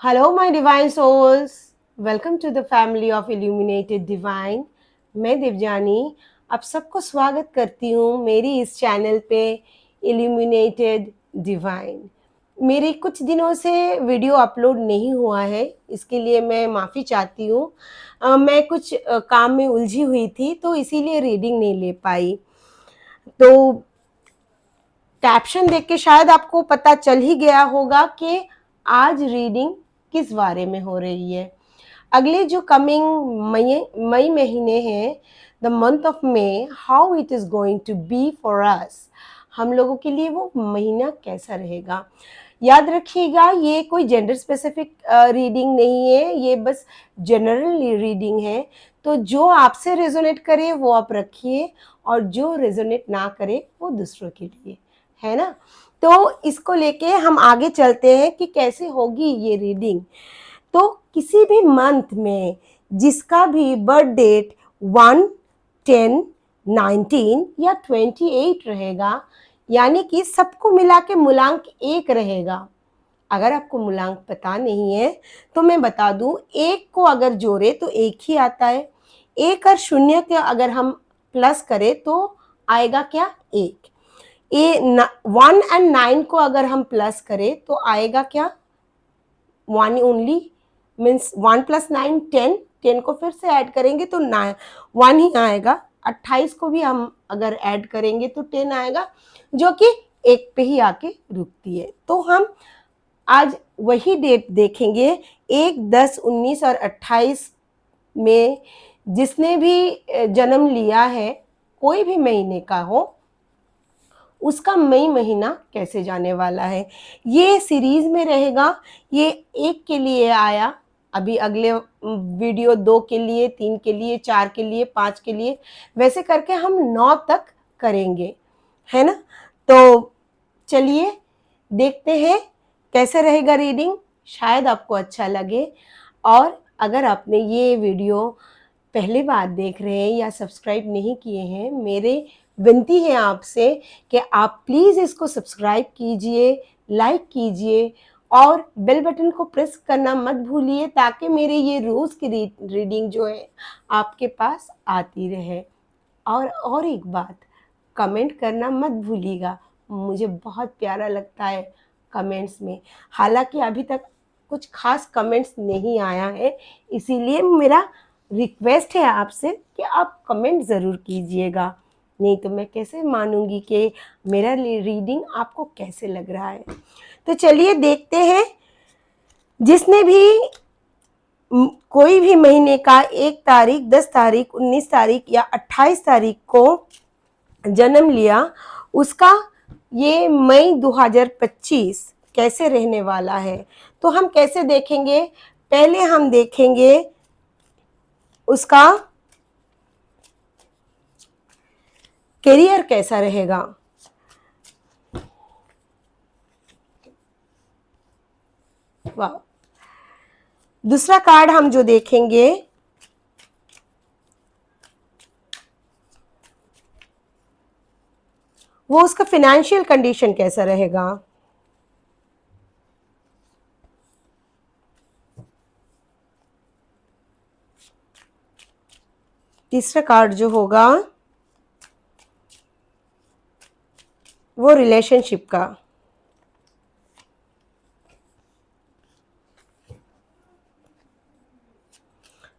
Hello my divine souls, welcome to the family of illuminated divine. मैं देवजानी आप सबको स्वागत करती हूँ मेरी इस चैनल पे इल्यूमिनेटेड डिवाइन। मेरी कुछ दिनों से वीडियो अपलोड नहीं हुआ है, इसके लिए मैं माफ़ी चाहती हूँ। मैं कुछ काम में उलझी हुई थी तो इसीलिए रीडिंग नहीं ले पाई। तो कैप्शन देख के शायद आपको पता चल ही गया होगा कि आज रीडिंग किस बारे में हो रही है। अगले जो कमिंग मई महीने हैं, the month of May, how it is going to be for us, हम लोगों के लिए वो महीना कैसा रहेगा। याद रखिएगा, ये कोई जेंडर स्पेसिफिक रीडिंग नहीं है, ये बस जनरल रीडिंग है। तो जो आपसे रेजोनेट करे वो आप रखिए, और जो रेजोनेट ना करे वो दूसरों के लिए, है ना। तो इसको लेके हम आगे चलते हैं कि कैसे होगी ये रीडिंग। तो किसी भी मंथ में जिसका भी बर्थ डेट 1, 10, 19 या 28 रहेगा, यानी कि सबको मिला के मूलांक 1 रहेगा। अगर आपको मूलांक पता नहीं है तो मैं बता दूं, 1 को अगर जोड़े तो 1 ही आता है। 1 और 0 के अगर हम प्लस करें तो आएगा क्या? 1। 1 एंड 9 को अगर हम प्लस करें तो आएगा क्या? 1 ओनली। मीन्स 1 + 9 10, 10 को फिर से ऐड करेंगे तो 1 ही आएगा। 28 को भी हम अगर ऐड करेंगे तो 10 आएगा, जो कि 1 पे ही आके रुकती है। तो हम आज वही डेट देखेंगे। 1, 10, 19 और 28 में जिसने भी जन्म लिया है, कोई भी महीने का हो, उसका मई महीना कैसे जाने वाला है, ये सीरीज में रहेगा। ये 1 के लिए आया, अभी अगले वीडियो 2 के लिए, 3 के लिए, 4 के लिए, 5 के लिए, वैसे करके हम 9 तक करेंगे, है ना। तो चलिए देखते हैं कैसे रहेगा रीडिंग। शायद आपको अच्छा लगे। और अगर आपने ये वीडियो पहली बार देख रहे हैं या सब्सक्राइब नहीं किए हैं, मेरे विनती है आपसे कि आप प्लीज़ इसको सब्सक्राइब कीजिए, लाइक कीजिए और बेल बटन को प्रेस करना मत भूलिए, ताकि मेरे ये रोज़ की रीडिंग जो है आपके पास आती रहे। और एक बात, कमेंट करना मत भूलिएगा, मुझे बहुत प्यारा लगता है कमेंट्स में। हालांकि अभी तक कुछ खास कमेंट्स नहीं आया है, इसीलिए मेरा रिक्वेस्ट है आपसे कि आप कमेंट ज़रूर कीजिएगा, नहीं तो मैं कैसे मानूंगी कि मेरा रीडिंग आपको कैसे लग रहा है। तो चलिए देखते हैं। जिसने भी कोई भी महीने का 1 तारीख, 10 तारीख, 19 तारीख या 28 तारीख को जन्म लिया, उसका ये मई 2025 कैसे रहने वाला है। तो हम कैसे देखेंगे? पहले हम देखेंगे उसका करियर कैसा रहेगा। वाह। दूसरा कार्ड हम जो देखेंगे, वो उसका फिनेंशियल कंडीशन कैसा रहेगा। तीसरा कार्ड जो होगा वो रिलेशनशिप का।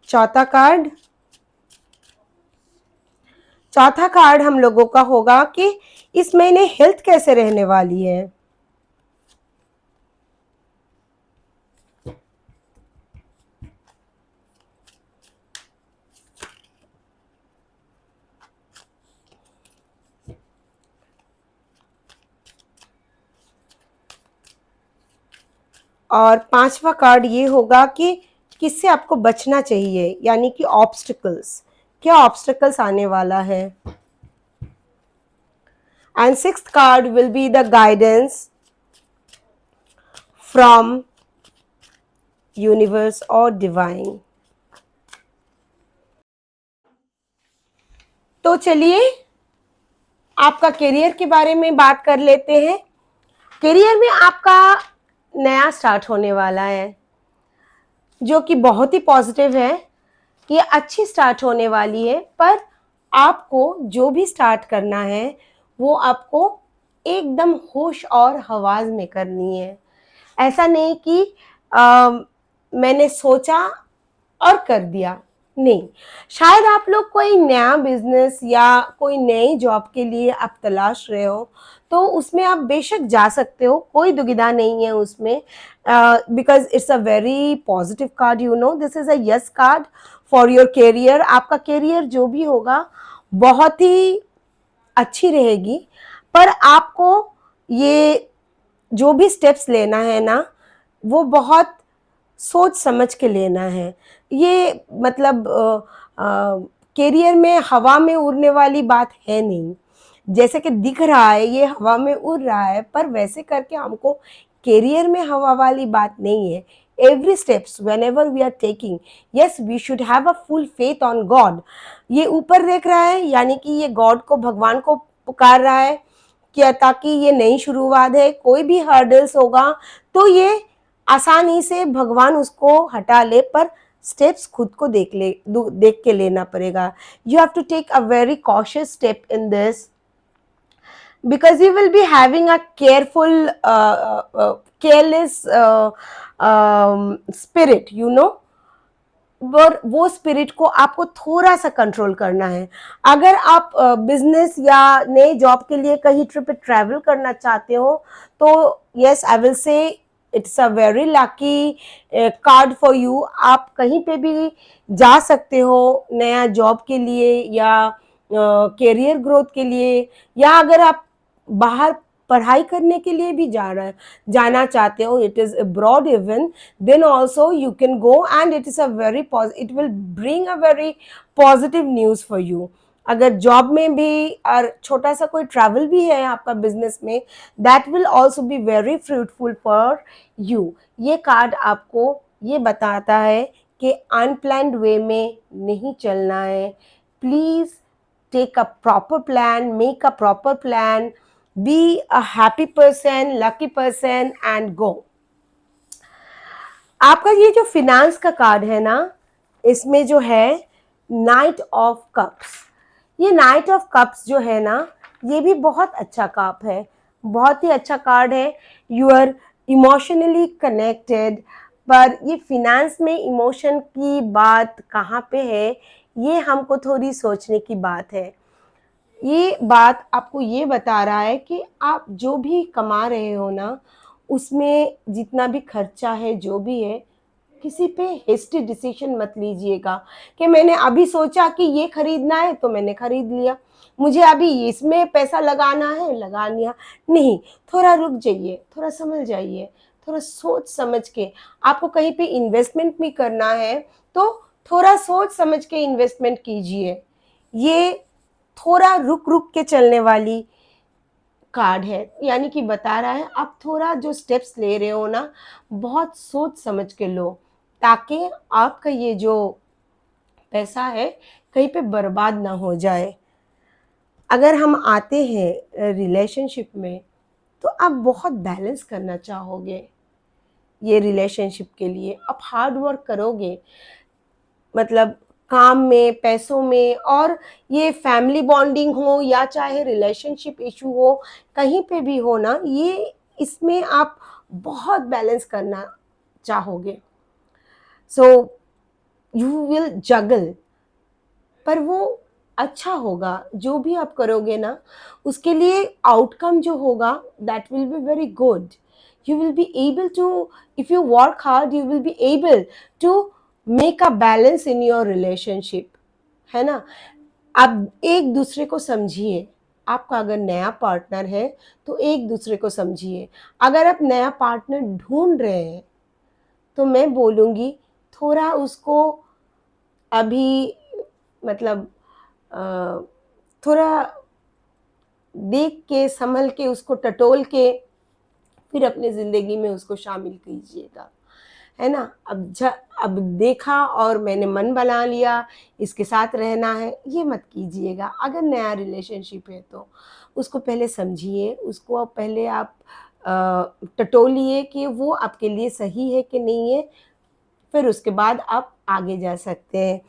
चौथा कार्ड हम लोगों का होगा कि इस महीने हेल्थ कैसे रहने वाली है। और पांचवा कार्ड ये होगा कि किससे आपको बचना चाहिए, यानी कि ऑब्स्टिकल्स, क्या ऑब्स्टिकल्स आने वाला है। And sixth card will be the guidance from universe और डिवाइन। तो चलिए आपका करियर के बारे में बात कर लेते हैं। करियर में आपका नया स्टार्ट होने वाला है। जो कि बहुत ही पॉजिटिव है। ये अच्छी स्टार्ट होने वाली है, पर आपको जो भी स्टार्ट करना है वो आपको एकदम होश और हवास में करनी है। ऐसा नहीं कि मैंने सोचा और कर दिया, नहीं। शायद आप लोग कोई नया बिजनेस या कोई नई जॉब के लिए आप तलाश रहे हो, तो उसमें आप बेशक जा सकते हो, कोई दुविधा नहीं है उसमें, because it's a very positive card, you know, this is a yes card for your career. आपका करियर जो भी होगा बहुत ही अच्छी रहेगी, पर आपको ये जो भी स्टेप्स लेना है ना, वो बहुत सोच समझ के लेना है। ये मतलब करियर में हवा में उड़ने वाली बात है नहीं। जैसे कि दिख रहा है ये हवा में उड़ रहा है, पर वैसे करके हमको करियर में हवा वाली बात नहीं है। Every steps whenever we are taking, yes we should have a full faith on God। ये ऊपर देख रहा है, यानी कि ये गॉड को, भगवान को पुकार रहा है क्या, ताकि ये नई शुरुआत है, कोई भी हर्डल्स होगा तो ये आसानी से भगवान उसको हटा ले, पर स्टेप्स खुद को देख के लेना पड़ेगा। You have to take a very cautious step in this, because you will be having a careless spirit, you know। और वो स्पिरिट को आपको थोड़ा सा कंट्रोल करना है। अगर आप बिजनेस या नए जॉब के लिए कहीं ट्रिप पे ट्रैवल करना चाहते हो, तो yes I will say it's a very lucky card for you. आप कहीं पे भी जा सकते हो नया जॉब के लिए या करियर ग्रोथ के लिए, या अगर आप बाहर पढ़ाई करने के लिए भी जाना चाहते हो, it is abroad even, then also you can go and it is a very it will bring a very positive news for you। अगर जॉब में भी और छोटा सा कोई ट्रैवल भी है आपका बिजनेस में, that will also be very fruitful for you। ये कार्ड आपको ये बताता है कि अनप्लान्ड वे में नहीं चलना है। Please take a proper plan, make a proper plan, be a happy person, lucky person and go। आपका ये जो फिनांस का कार्ड है ना, इसमें जो है नाइट ऑफ कप्स, ये नाइट ऑफ कप्स जो है ना, ये भी बहुत अच्छा कार्ड है, बहुत ही अच्छा कार्ड है। यू आर इमोशनली कनेक्टेड, पर ये फिनांस में इमोशन की बात कहाँ पे है, ये हमको थोड़ी सोचने की बात है। ये बात आपको ये बता रहा है कि आप जो भी कमा रहे हो ना, उसमें जितना भी खर्चा है, जो भी है, किसी पे हेस्टी डिसीजन मत लीजिएगा कि मैंने अभी सोचा कि ये खरीदना है तो मैंने खरीद लिया, मुझे अभी इसमें पैसा लगाना है लगा लिया। नहीं, थोड़ा रुक जाइए, थोड़ा समझ जाइए, थोड़ा सोच समझ के। आपको कहीं पे इन्वेस्टमेंट भी करना है तो थोड़ा सोच समझ के इन्वेस्टमेंट कीजिए। ये थोड़ा रुक रुक के चलने वाली कार्ड है, यानी कि बता रहा है आप थोड़ा जो स्टेप्स ले रहे हो ना, बहुत सोच समझ के लो, ताकि आपका ये जो पैसा है कहीं पे बर्बाद ना हो जाए। अगर हम आते हैं रिलेशनशिप में, तो आप बहुत बैलेंस करना चाहोगे। ये रिलेशनशिप के लिए आप हार्ड वर्क करोगे, मतलब काम में, पैसों में, और ये फैमिली बॉन्डिंग हो या चाहे रिलेशनशिप इशू हो, कहीं पे भी हो ना, ये इसमें आप बहुत बैलेंस करना चाहोगे। सो यू विल जगल, पर वो अच्छा होगा। जो भी आप करोगे ना, उसके लिए आउटकम जो होगा that will be very good. You will be able to, if you work hard, you will be able to make a balance in your relationship, है ना। आप एक दूसरे को समझिए। आपका अगर नया पार्टनर है तो एक दूसरे को समझिए। अगर आप नया पार्टनर ढूंढ रहे हैं, तो मैं बोलूँगी थोड़ा उसको अभी, मतलब थोड़ा देख के, संभल के, उसको टटोल के फिर अपने ज़िंदगी में उसको शामिल कीजिएगा, है ना। अब देखा और मैंने मन बना लिया इसके साथ रहना है, ये मत कीजिएगा। अगर नया रिलेशनशिप है तो उसको पहले समझिए, उसको पहले आप टटोलिए कि वो आपके लिए सही है कि नहीं है, फिर उसके बाद आप आगे जा सकते हैं।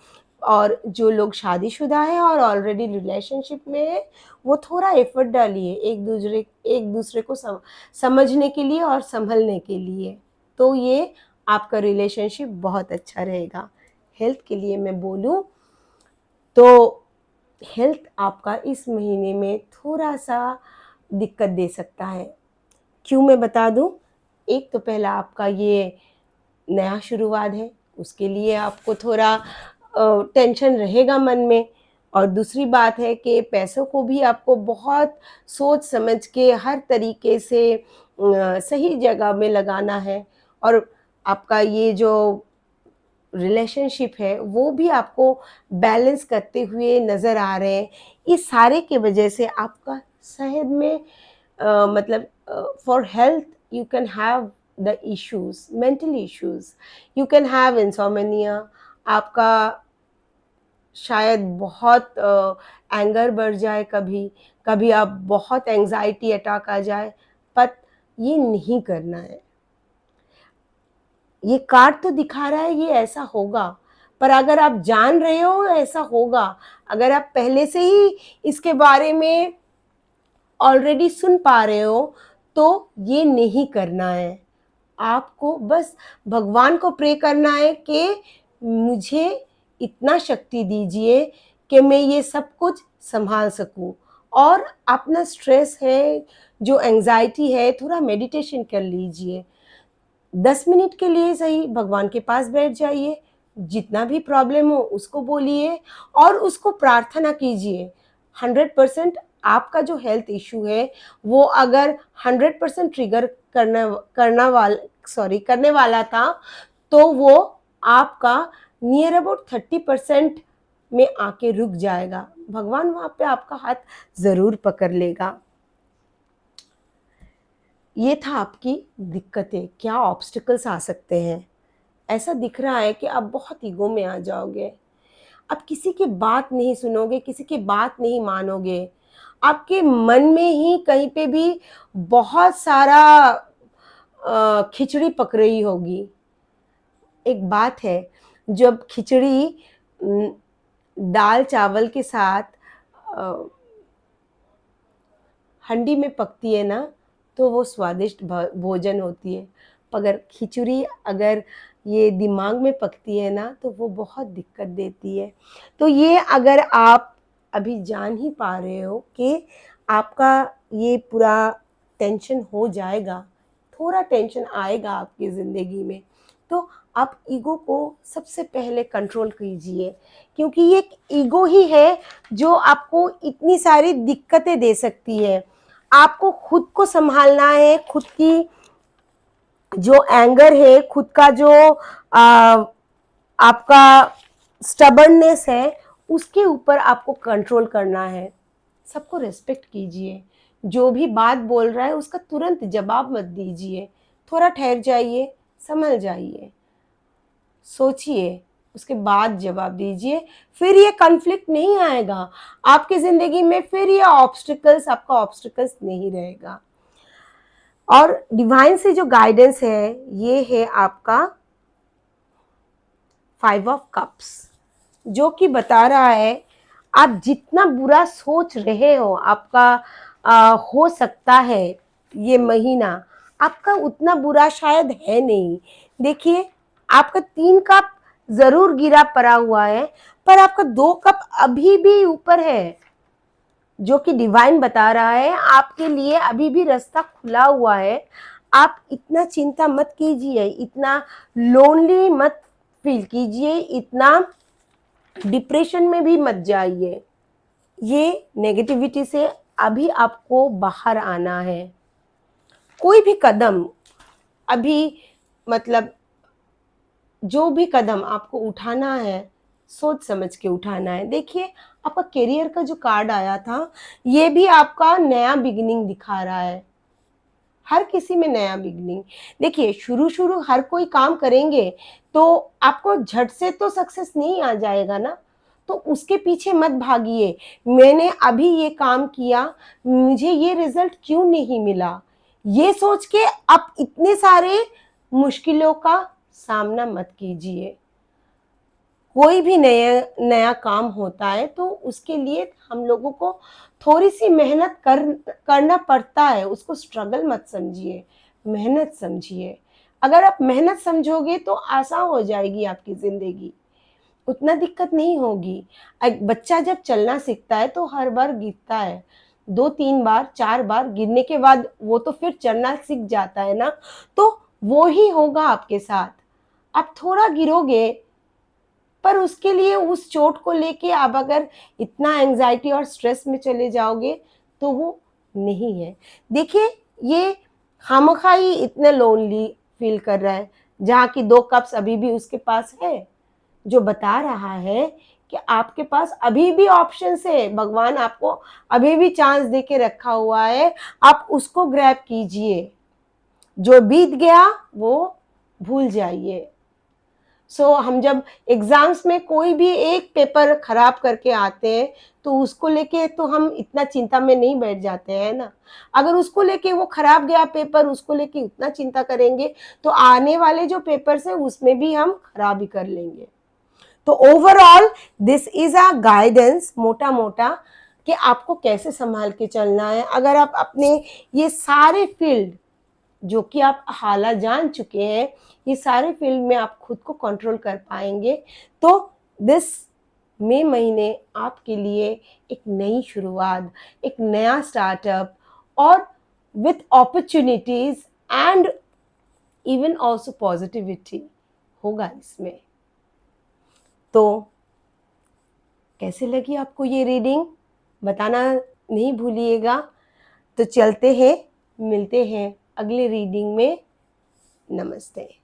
और जो लोग शादीशुदा है और ऑलरेडी रिलेशनशिप में है, वो थोड़ा एफर्ट डालिए एक दूसरे को समझने के लिए और संभलने के लिए, तो ये आपका रिलेशनशिप बहुत अच्छा रहेगा। हेल्थ के लिए मैं बोलूँ तो हेल्थ आपका इस महीने में थोड़ा-सा दिक्कत दे सकता है। क्यों, मैं बता दूँ? एक तो पहला आपका ये नया शुरुआत है, उसके लिए आपको थोड़ा टेंशन रहेगा मन में। और दूसरी बात है कि पैसों को भी आपको बहुत सोच समझ के हर तरीके से सही जगह में लगाना है। और आपका ये जो रिलेशनशिप है वो भी आपको बैलेंस करते हुए नज़र आ रहे हैं। इस सारे की वजह से आपका सेहत में मतलब for health you can have the issues, mental issues, you can have insomnia. आपका शायद बहुत एंगर बढ़ जाए, कभी कभी आप बहुत एंजाइटी अटैक आ जाए, पर ये नहीं करना है। ये कार्ड तो दिखा रहा है ये ऐसा होगा, पर अगर आप जान रहे हो ऐसा होगा, अगर आप पहले से ही इसके बारे में ऑलरेडी सुन पा रहे हो, तो ये नहीं करना है। आपको बस भगवान को प्रे करना है कि मुझे इतना शक्ति दीजिए कि मैं ये सब कुछ संभाल सकूं। और अपना स्ट्रेस है, जो एंजाइटी है, थोड़ा मेडिटेशन कर लीजिए। 10 मिनट के लिए सही भगवान के पास बैठ जाइए, जितना भी प्रॉब्लम हो उसको बोलिए और उसको प्रार्थना कीजिए। 100% आपका जो हेल्थ इश्यू है वो अगर 100% ट्रिगर करने वाला था, तो वो आपका नियर अबाउट 30% में आके रुक जाएगा। भगवान वहाँ पे आपका हाथ ज़रूर पकड़ लेगा। ये था आपकी दिक्कतें, क्या ऑब्स्टिकल्स आ सकते हैं। ऐसा दिख रहा है कि आप बहुत ईगो में आ जाओगे, आप किसी की बात नहीं सुनोगे, किसी की बात नहीं मानोगे, आपके मन में ही कहीं पे भी बहुत सारा खिचड़ी पक रही होगी। एक बात है, जब खिचड़ी दाल चावल के साथ अ, हंडी में पकती है ना, तो वो स्वादिष्ट भोजन होती है। मगर खिचड़ी अगर ये दिमाग में पकती है ना, तो वो बहुत दिक्कत देती है। तो ये अगर आप अभी जान ही पा रहे हो कि आपका ये पूरा टेंशन हो जाएगा, थोड़ा टेंशन आएगा आपकी ज़िंदगी में, तो आप ईगो को सबसे पहले कंट्रोल कीजिए, क्योंकि ये ईगो ही है जो आपको इतनी सारी दिक्कतें दे सकती है। आपको खुद को संभालना है, खुद की जो एंगर है, खुद का जो आपका स्टबर्ननेस है, उसके ऊपर आपको कंट्रोल करना है। सबको रिस्पेक्ट कीजिए, जो भी बात बोल रहा है उसका तुरंत जवाब मत दीजिए, थोड़ा ठहर जाइए, संभल जाइए, सोचिए, उसके बाद जवाब दीजिए। फिर ये कॉन्फ्लिक्ट नहीं आएगा आपकी ज़िंदगी में, फिर ये आपका ऑब्स्टिकल्स नहीं रहेगा। और डिवाइन से जो गाइडेंस है, ये है आपका 5 ऑफ कप्स, जो कि बता रहा है आप जितना बुरा सोच रहे हो, आपका हो सकता है ये महीना आपका उतना बुरा शायद है नहीं। देखिए, आपका 3 कप ज़रूर गिरा पड़ा हुआ है, पर आपका 2 कप अभी भी ऊपर है, जो कि डिवाइन बता रहा है आपके लिए अभी भी रास्ता खुला हुआ है। आप इतना चिंता मत कीजिए, इतना लोनली मत फील कीजिए, इतना डिप्रेशन में भी मत जाइए। ये नेगेटिविटी से अभी आपको बाहर आना है। कोई भी कदम अभी, मतलब जो भी कदम आपको उठाना है, सोच समझ के उठाना है। देखिए, आपका करियर का जो कार्ड आया था, ये भी आपका नया बिगिनिंग दिखा रहा है। हर किसी में नया बिगिनिंग। देखिए, शुरू हर कोई काम करेंगे तो आपको झट से तो सक्सेस नहीं आ जाएगा ना, तो उसके पीछे मत भागिए। मैंने अभी ये काम किया, मुझे ये रिजल्ट क्यों नहीं मिला, ये सोच के आप इतने सारे मुश्किलों का सामना मत कीजिए। कोई भी नया नया काम होता है तो उसके लिए हम लोगों को थोड़ी सी मेहनत करना पड़ता है, उसको स्ट्रगल मत समझिए, मेहनत समझिए। अगर आप मेहनत समझोगे तो आसान हो जाएगी आपकी ज़िंदगी, उतना दिक्कत नहीं होगी। एक बच्चा जब चलना सीखता है तो हर बार गिरता है, 2-3 बार 4 बार गिरने के बाद वो तो फिर चलना सीख जाता है ना, तो वो ही होगा आपके साथ। आप थोड़ा गिरोगे, पर उसके लिए उस चोट को लेके आप अगर इतना एंग्जायटी और स्ट्रेस में चले जाओगे तो वो नहीं है। देखिए, ये खामखा ही इतना लोनली फील कर रहा है, जहाँ की 2 कप्स अभी भी उसके पास है, जो बता रहा है कि आपके पास अभी भी ऑप्शंस है, भगवान आपको अभी भी चांस दे के रखा हुआ है, आप उसको ग्रैब कीजिए। जो बीत गया वो भूल जाइए। हम जब एग्जाम्स में कोई भी एक पेपर खराब करके आते हैं तो उसको लेके तो हम इतना चिंता में नहीं बैठ जाते हैं ना। अगर उसको लेके वो खराब गया पेपर, उसको लेके उतना चिंता करेंगे तो आने वाले जो पेपर्स है उसमें भी हम खराब ही कर लेंगे। तो overall this is a guidance, मोटा मोटा, कि आपको कैसे संभाल के चलना है। अगर आप अपने ये सारे फील्ड जो कि आप हालात जान चुके हैं, ये सारे फील्ड में आप खुद को कंट्रोल कर पाएंगे तो दिस मई महीने आपके लिए एक नई शुरुआत, एक नया स्टार्टअप और with opportunities and even also positivity होगा इसमें। तो कैसे लगी आपको ये रीडिंग, बताना नहीं भूलिएगा। तो चलते हैं, मिलते हैं अगले रीडिंग में। नमस्ते।